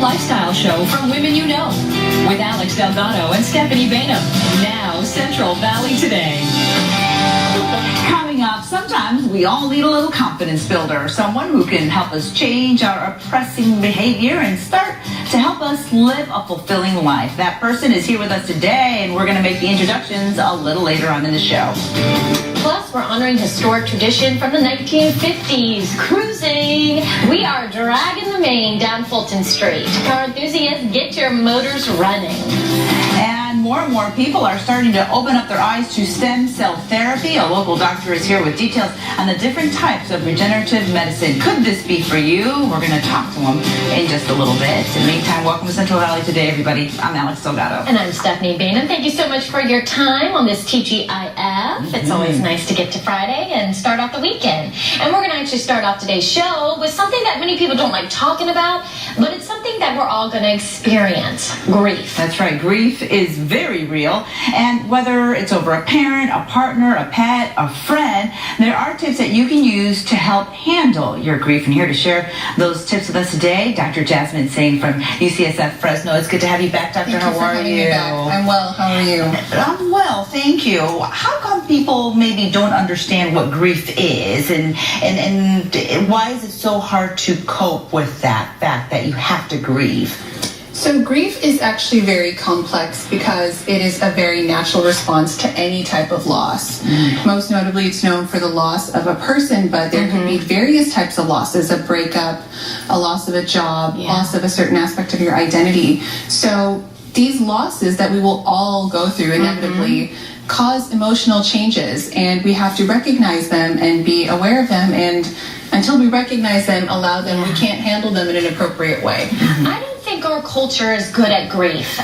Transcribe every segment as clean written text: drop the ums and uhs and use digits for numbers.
lifestyle show from women you know with Alex Delgado and Stephanie Bainham. Now, Central Valley Today. Coming up, sometimes we all need a little confidence builder, someone who can help us change our oppressing behavior and start to help us live a fulfilling life. That person is here with us today, and we're going to make the introductions a little later on in the show. Plus, we're honoring historic tradition from the 1950s, cruising. We are dragging the main down Fulton Street. Car enthusiasts, get your motors running. And more people are starting to open up their eyes to stem cell therapy. A local doctor is here with details on the different types of regenerative medicine. Could this be for you? We're going to talk to him in just a little bit. In the meantime, welcome to Central Valley Today, everybody. I'm Alex Delgado. And I'm Stephanie Bainham. Thank you so much for your time on this TGIF. It's always nice to get to Friday and start off the weekend. And we're going to actually start off today's show with something that many people don't like talking about, but it's something that we're all going to experience: grief. That's right. Grief is very real, and whether it's over a parent, a partner, a pet, a friend, there are tips that you can use to help handle your grief. And here to share those tips with us today, Dr. Jasmine Singh from UCSF Fresno. It's good to have you back, Doctor. How are you? I'm well. How are you? I'm well, thank you. How come people maybe don't understand what grief is, and why is it so hard to cope with that fact that you have to grieve? So grief is actually very complex because it is a very natural response to any type of loss. Most notably, it's known for the loss of a person, but there can be various types of losses: a breakup, a loss of a job, loss of a certain aspect of your identity. So these losses that we will all go through inevitably cause emotional changes, and we have to recognize them and be aware of them, and until we recognize them, allow them, we can't handle them in an appropriate way. I don't think our culture is good at grief.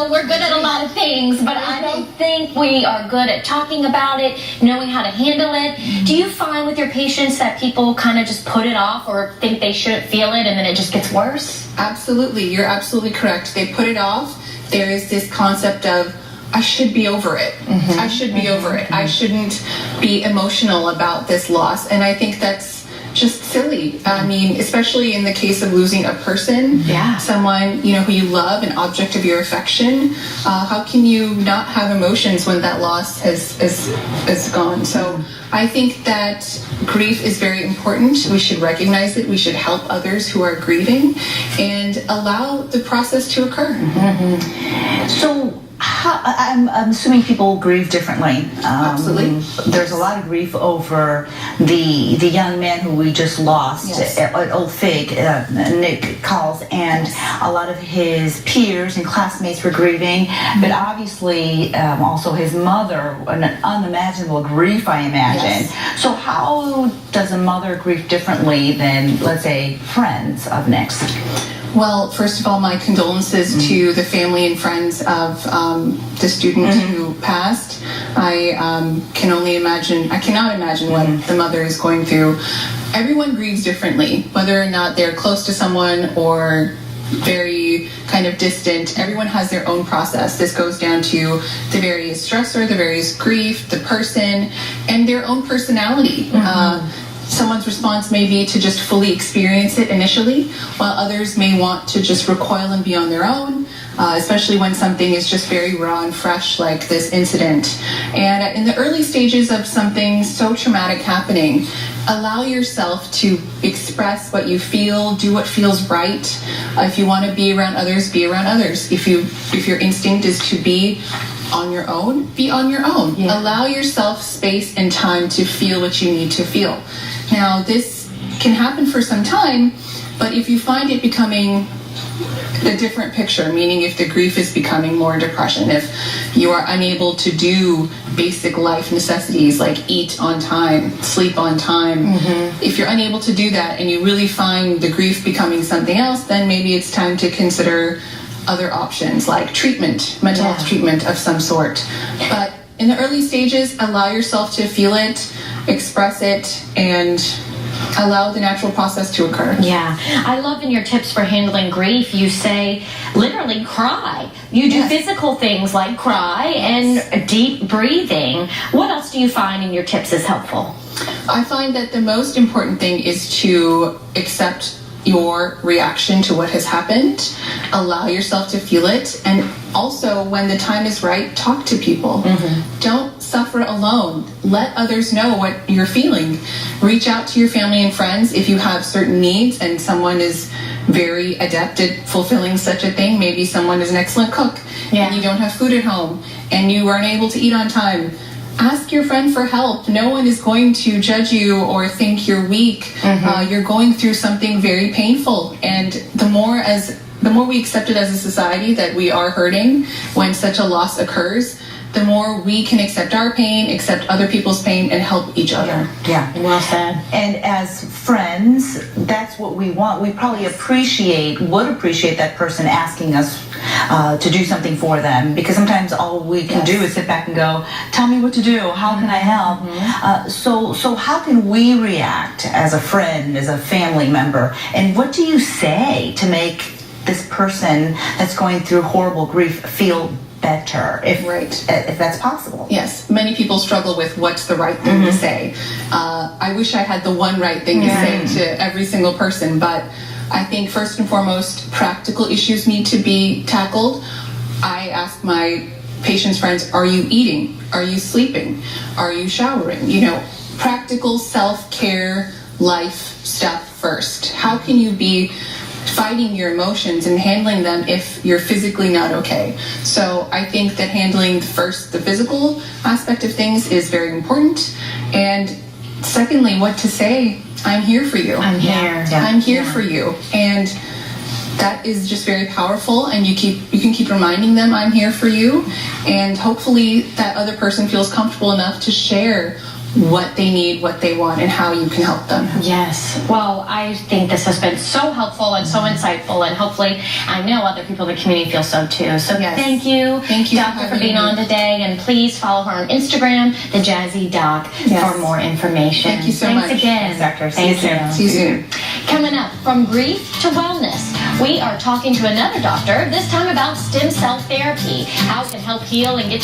We're good at a lot of things, but I don't think we are good at talking about it, knowing how to handle it. Do you find with your patients that people kind of just put it off or think they shouldn't feel it and then it just gets worse? Absolutely. You're absolutely correct. They put it off. There is this concept of, I should be over it. I should be over it. I shouldn't be emotional about this loss. And I think that's just silly. I mean, especially in the case of losing a person, someone, who you love, an object of your affection. How can you not have emotions when that loss has gone? So I think that grief is very important. We should recognize it. We should help others who are grieving and allow the process to occur. So I'm assuming people grieve differently. Absolutely. There's a lot of grief over the young man who we just lost, Old Fig, Nick Calls, and a lot of his peers and classmates were grieving, but obviously also his mother, an unimaginable grief, I imagine. So how does a mother grieve differently than, let's say, friends of Nick's? Well, first of all, my condolences to the family and friends of the student who passed. I cannot imagine what the mother is going through. Everyone grieves differently, whether or not they're close to someone or very kind of distant. Everyone has their own process. This goes down to the various stressor, the various grief, the person, and their own personality. Someone's response may be to just fully experience it initially, while others may want to just recoil and be on their own, especially when something is just very raw and fresh like this incident. And in the early stages of something so traumatic happening, allow yourself to express what you feel, do what feels right. If you want to be around others, be around others. If your instinct is to be on your own, be on your own. Allow yourself space and time to feel what you need to feel. Now, this can happen for some time, but if you find it becoming a different picture, meaning if the grief is becoming more depression, if you are unable to do basic life necessities like eat on time, sleep on time, if you're unable to do that and you really find the grief becoming something else, then maybe it's time to consider other options like treatment, mental health treatment of some sort. But in the early stages, allow yourself to feel it, express it, and allow the natural process to occur. Yeah. I love in your tips for handling grief, you say literally cry. You do physical things like cry and deep breathing. What else do you find in your tips is helpful? I find that the most important thing is to accept your reaction to what has happened. Allow yourself to feel it. And also, when the time is right, talk to people. Don't suffer alone. Let others know what you're feeling. Reach out to your family and friends if you have certain needs and someone is very adept at fulfilling such a thing. Maybe someone is an excellent cook and you don't have food at home and you aren't able to eat on time. Ask your friend for help. No one is going to judge you or think you're weak. You're going through something very painful, and the more we accept it as a society that we are hurting when such a loss occurs, the more we can accept our pain, accept other people's pain, and help each other. Yeah. Well said. And as friends, that's what we want. We probably would appreciate that person asking us to do something for them, because sometimes all we can do is sit back and go, tell me what to do, how can I help? So how can we react as a friend, as a family member, and what do you say to make this person that's going through horrible grief feel better, if that's possible? Yes, many people struggle with what's the right thing to say. I wish I had the one right thing to say to every single person, but I think first and foremost, practical issues need to be tackled. I ask my patients' friends, are you eating? Are you sleeping? Are you showering? You know, practical self-care life stuff first. How can you be fighting your emotions and handling them if you're physically not okay? So I think that handling first the physical aspect of things is very important. And secondly, what to say. I'm here for you. I'm here. I'm here for you. And that is just very powerful, and you can keep reminding them I'm here for you, and hopefully that other person feels comfortable enough to share what they need, what they want, and how you can help them. Yes. Well, I think this has been so helpful and so insightful, and hopefully I know other people in the community feel so too. So thank you, Doctor, for being on today, and please follow her on Instagram, the Jazzy Doc, for more information. Thank you so much. Thanks again. Doctor. Thank you. See you soon. Coming up, from grief to wellness, we are talking to another doctor, this time about stem cell therapy, how it can help heal and get